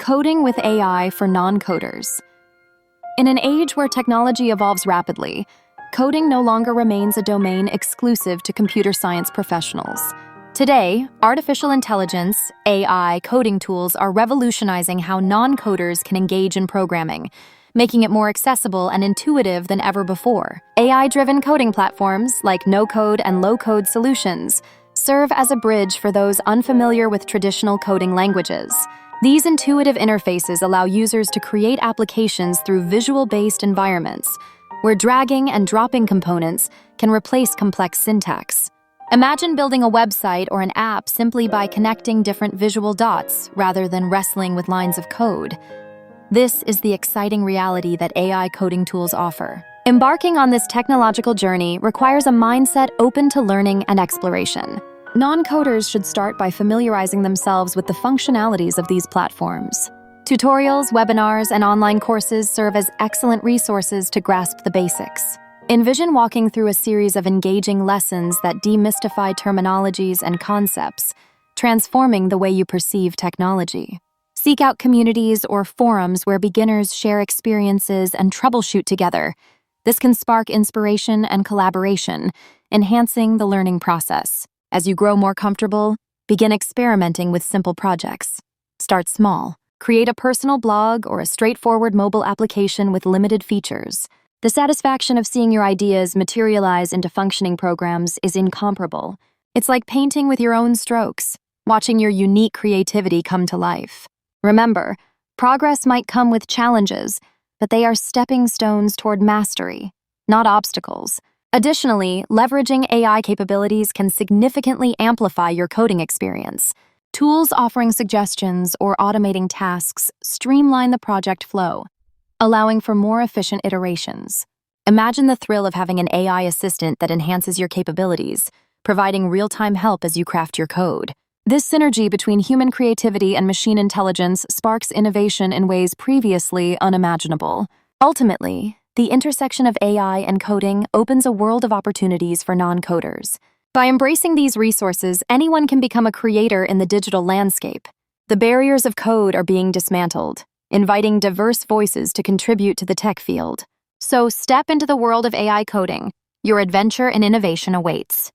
Coding with AI for non-coders. In an age where technology evolves rapidly, coding no longer remains a domain exclusive to computer science professionals. Today, artificial intelligence, AI, coding tools are revolutionizing how non-coders can engage in programming, making it more accessible and intuitive than ever before. AI-driven coding platforms, like no-code and low-code solutions, serve as a bridge for those unfamiliar with traditional coding languages. These intuitive interfaces allow users to create applications through visual-based environments, where dragging and dropping components can replace complex syntax. Imagine building a website or an app simply by connecting different visual dots rather than wrestling with lines of code. This is the exciting reality that AI coding tools offer. Embarking on this technological journey requires a mindset open to learning and exploration. Non-coders should start by familiarizing themselves with the functionalities of these platforms. Tutorials, webinars, and online courses serve as excellent resources to grasp the basics. Envision walking through a series of engaging lessons that demystify terminologies and concepts, transforming the way you perceive technology. Seek out communities or forums where beginners share experiences and troubleshoot together. This can spark inspiration and collaboration, enhancing the learning process. As you grow more comfortable, begin experimenting with simple projects. Start small. Create a personal blog or a straightforward mobile application with limited features. The satisfaction of seeing your ideas materialize into functioning programs is incomparable. It's like painting with your own strokes, watching your unique creativity come to life. Remember, progress might come with challenges, but they are stepping stones toward mastery, not obstacles. Additionally, leveraging AI capabilities can significantly amplify your coding experience. Tools offering suggestions or automating tasks streamline the project flow, allowing for more efficient iterations. Imagine the thrill of having an AI assistant that enhances your capabilities, providing real-time help as you craft your code. This synergy between human creativity and machine intelligence sparks innovation in ways previously unimaginable. Ultimately, the intersection of AI and coding opens a world of opportunities for non-coders. By embracing these resources, anyone can become a creator in the digital landscape. The barriers of code are being dismantled, inviting diverse voices to contribute to the tech field. So step into the world of AI coding. Your adventure and innovation awaits.